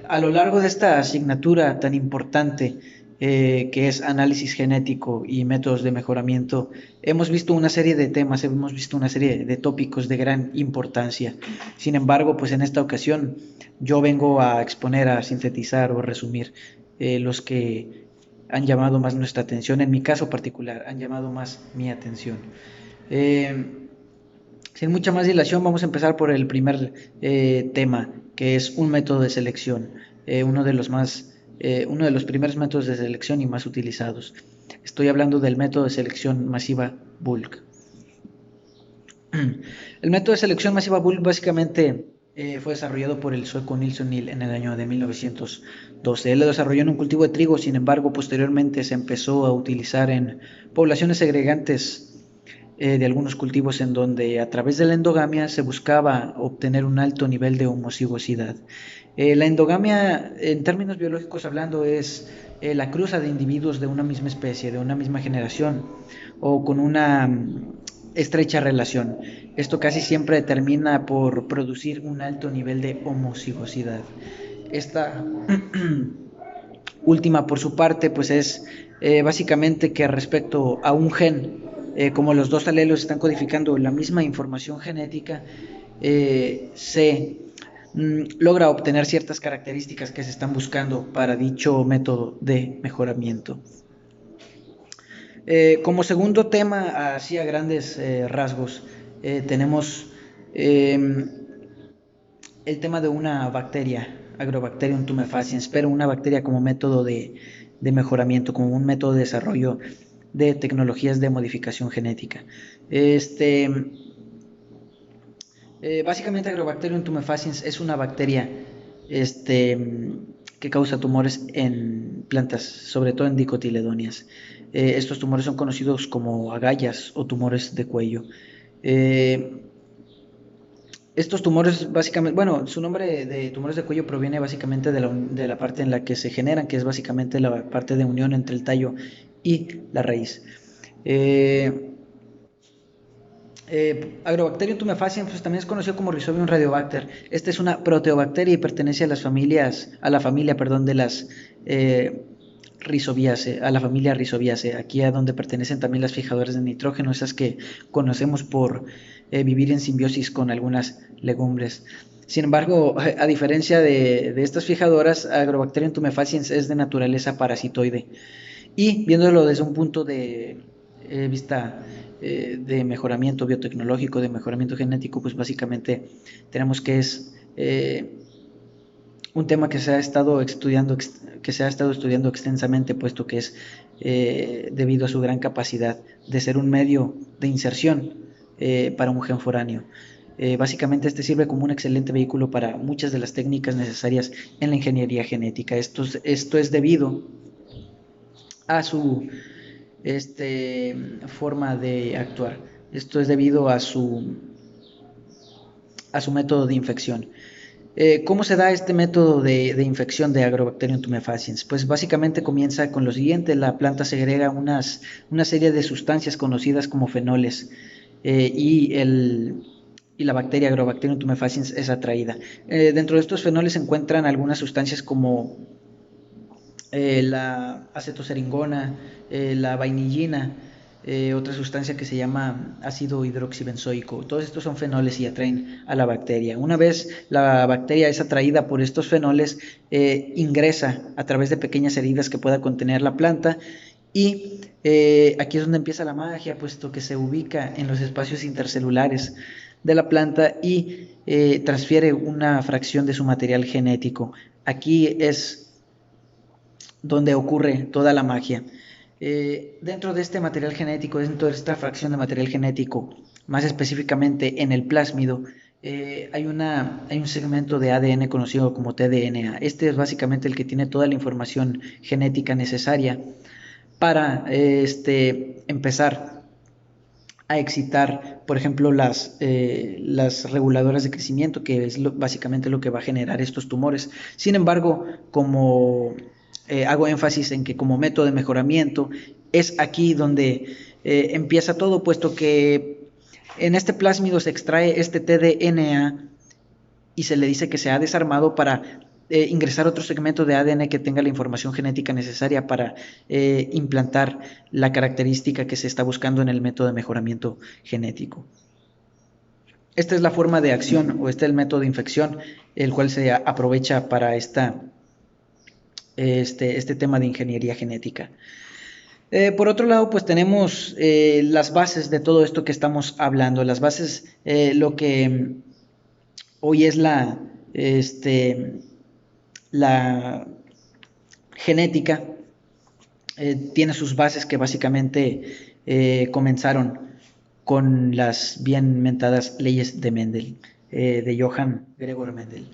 A lo largo de esta asignatura tan importante que es análisis genético y métodos de mejoramiento, hemos visto una serie de temas, hemos visto una serie de tópicos de gran importancia. Sin embargo, pues en esta ocasión yo vengo a exponer, a sintetizar o resumir los que han llamado más nuestra atención. En mi caso particular, han llamado más mi atención. Eh, Sin mucha más dilación, vamos a empezar por el primer tema, que es un método de selección, uno de los primeros métodos de selección y más utilizados. Estoy hablando del método de selección masiva Bulk. El método de selección masiva Bulk básicamente fue desarrollado por el sueco Nils O'Neill en el año de 1912. Él lo desarrolló en un cultivo de trigo, sin embargo, posteriormente se empezó a utilizar en poblaciones segregantes de algunos cultivos en donde a través de la endogamia se buscaba obtener un alto nivel de homocigosidad. La endogamia, en términos biológicos hablando, es la cruza de individuos de una misma especie, de una misma generación o con una estrecha relación. Esto casi siempre termina por producir un alto nivel de homocigosidad. Esta última, por su parte, pues es básicamente que respecto a un gen, como los dos alelos están codificando la misma información genética, se logra obtener ciertas características que se están buscando para dicho método de mejoramiento. Como segundo tema, así a grandes rasgos, tenemos el tema de una bacteria, Agrobacterium tumefaciens, pero una bacteria como método de mejoramiento, como un método de desarrollo de tecnologías de modificación genética. Básicamente Agrobacterium tumefaciens es una bacteria que causa tumores en plantas, sobre todo en dicotiledóneas. Estos tumores son conocidos como agallas o tumores de cuello. Estos tumores básicamente, bueno, su nombre de tumores de cuello proviene básicamente de la parte en la que se generan, que es básicamente la parte de unión entre el tallo y la raíz. Agrobacterium tumefaciens pues, también es conocido como Rhizobium radiobacter. Esta es una proteobacteria y pertenece a la familia, perdón, de las Rhizobiaceae, a la familia Rhizobiaceae, aquí a donde pertenecen también las fijadoras de nitrógeno, esas que conocemos por vivir en simbiosis con algunas legumbres. Sin embargo, a diferencia de estas fijadoras, Agrobacterium tumefaciens es de naturaleza parasitoide. Y viéndolo desde un punto de vista de mejoramiento biotecnológico, de mejoramiento genético, pues básicamente tenemos que es un tema que se ha estado estudiando extensamente, puesto que es debido a su gran capacidad de ser un medio de inserción para un gen foráneo. Básicamente este sirve como un excelente vehículo para muchas de las técnicas necesarias en la ingeniería genética. Esto es debido a su forma de actuar. Esto es debido a su método de infección. ¿Cómo se da este método de infección de Agrobacterium tumefaciens? Pues básicamente comienza con lo siguiente: la planta segrega una serie de sustancias conocidas como fenoles y la bacteria Agrobacterium tumefaciens es atraída. Dentro de estos fenoles se encuentran algunas sustancias como la acetoseringona, la vainillina, otra sustancia que se llama ácido hidroxibenzoico. Todos estos son fenoles y atraen a la bacteria. Una vez la bacteria es atraída por estos fenoles, ingresa a través de pequeñas heridas que pueda contener la planta y aquí es donde empieza la magia, puesto que se ubica en los espacios intercelulares de la planta y transfiere una fracción de su material genético. Aquí es donde ocurre toda la magia. Dentro de este material genético, dentro de esta fracción de material genético, más específicamente en el plásmido, hay un segmento de ADN conocido como tDNA. Este es básicamente el que tiene toda la información genética necesaria para empezar a excitar, por ejemplo, las reguladoras de crecimiento, que es básicamente lo que va a generar estos tumores. Sin embargo, como hago énfasis en que como método de mejoramiento, es aquí donde empieza todo, puesto que en este plásmido se extrae este tDNA y se le dice que se ha desarmado para ingresar otro segmento de ADN que tenga la información genética necesaria para implantar la característica que se está buscando en el método de mejoramiento genético. Esta es la forma de acción o este es el método de infección, el cual se aprovecha para este tema de ingeniería genética. Por otro lado, pues tenemos las bases de todo esto que estamos hablando. Las bases, lo que hoy es la genética, tiene sus bases que básicamente comenzaron con las bien mentadas leyes de Mendel, de Johann Gregor Mendel.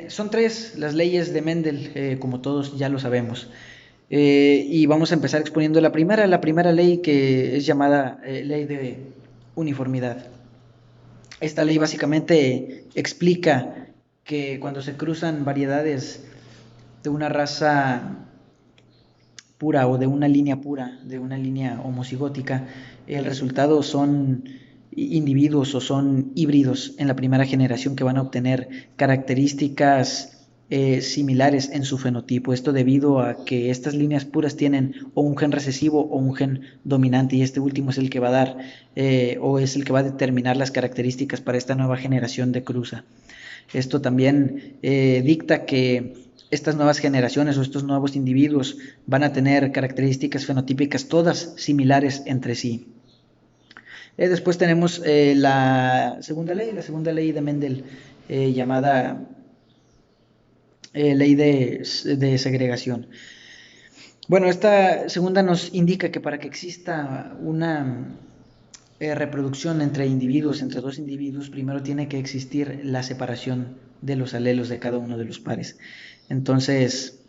Son tres las leyes de Mendel, como todos ya lo sabemos. Y vamos a empezar exponiendo la primera ley, que es llamada ley de uniformidad. Esta ley básicamente explica que cuando se cruzan variedades de una raza pura o de una línea pura, de una línea homocigótica, el resultado son individuos o son híbridos en la primera generación que van a obtener características similares en su fenotipo. Esto debido a que estas líneas puras tienen o un gen recesivo o un gen dominante, y este último es el que va a dar o es el que va a determinar las características para esta nueva generación de cruza. Esto también dicta que estas nuevas generaciones o estos nuevos individuos van a tener características fenotípicas todas similares entre sí. Después tenemos la segunda ley de Mendel, llamada ley de segregación. Bueno, esta segunda nos indica que para que exista una reproducción entre individuos, entre dos individuos, primero tiene que existir la separación de los alelos de cada uno de los pares. Entonces,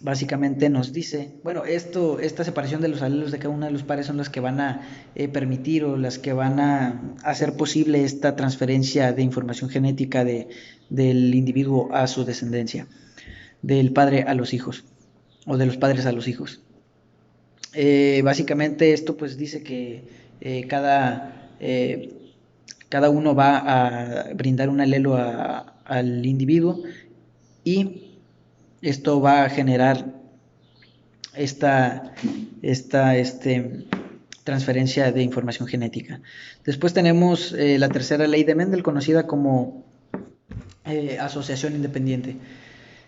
básicamente nos dice, bueno, esta separación de los alelos de cada uno de los pares son las que van a permitir o las que van a hacer posible esta transferencia de información genética del individuo a su descendencia, del padre a los hijos o de los padres a los hijos. Básicamente esto pues dice que cada uno va a brindar un alelo al individuo, y esto va a generar esta transferencia de información genética. Después tenemos la tercera ley de Mendel, conocida como asociación independiente.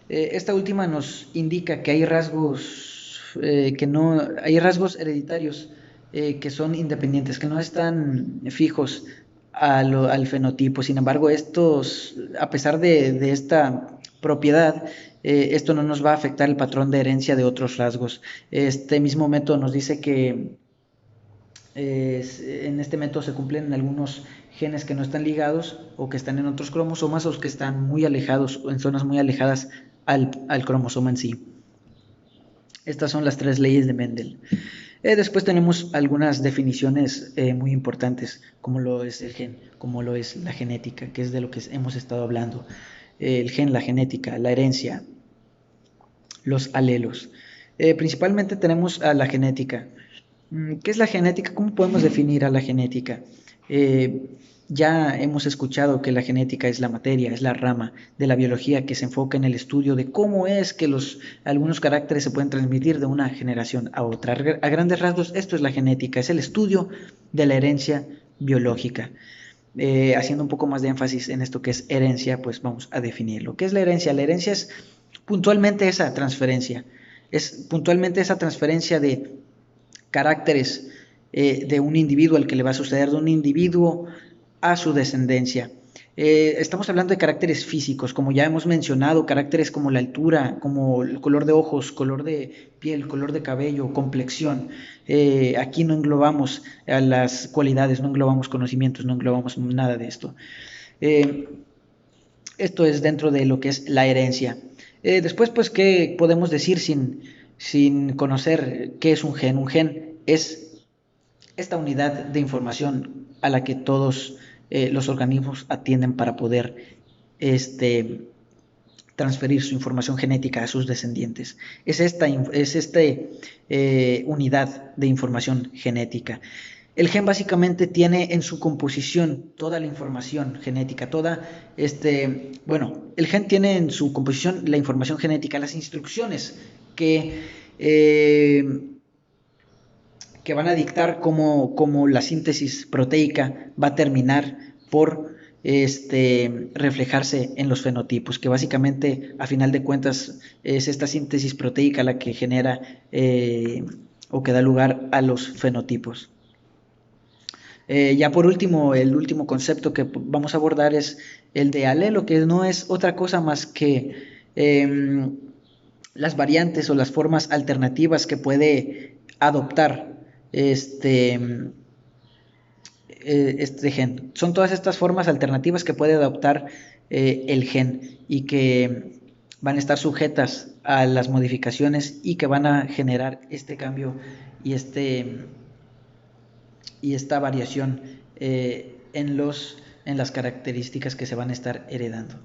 Esta última nos indica que hay rasgos hay rasgos hereditarios que son independientes, que no están fijos al fenotipo. Sin embargo, estos, a pesar de esta propiedad, esto no nos va a afectar el patrón de herencia de otros rasgos. Este mismo método nos dice que en este método se cumplen algunos genes que no están ligados o que están en otros cromosomas, o que están muy alejados o en zonas muy alejadas al cromosoma en sí. Estas son las tres leyes de Mendel. Después tenemos algunas definiciones muy importantes, como lo es el gen, como lo es la genética, que es de lo que hemos estado hablando. El gen, la genética, la herencia, los alelos. Principalmente tenemos a la genética. ¿Qué es la genética? ¿Cómo podemos definir a la genética? Ya hemos escuchado que la genética es la materia, es la rama de la biología que se enfoca en el estudio de cómo es que algunos caracteres se pueden transmitir de una generación a otra. A grandes rasgos, esto es la genética, es el estudio de la herencia biológica. Haciendo un poco más de énfasis en esto que es herencia, pues vamos a definirlo. ¿Qué es la herencia? La herencia es puntualmente esa transferencia, de caracteres de un individuo al que le va a suceder, de un individuo a su descendencia. Estamos hablando de caracteres físicos, como ya hemos mencionado, caracteres como la altura, como el color de ojos, color de piel, color de cabello, complexión. Aquí no englobamos a las cualidades, no englobamos conocimientos, no englobamos nada de esto. Esto es dentro de lo que es la herencia. Después, pues, ¿qué podemos decir sin conocer qué es un gen? Un gen es esta unidad de información a la que todos los organismos atienden para poder transferir su información genética a sus descendientes. Es esta unidad de información genética. El gen básicamente tiene en su composición toda la información genética, el gen tiene en su composición la información genética, las instrucciones que, eh, que van a dictar cómo la síntesis proteica va a terminar por reflejarse en los fenotipos, que básicamente a final de cuentas es esta síntesis proteica la que genera o que da lugar a los fenotipos. Ya por último, el último concepto que vamos a abordar es el de alelo, que no es otra cosa más que las variantes o las formas alternativas que puede adoptar este gen. Son todas estas formas alternativas que puede adoptar el gen y que van a estar sujetas a las modificaciones y que van a generar este cambio y esta variación en las características que se van a estar heredando.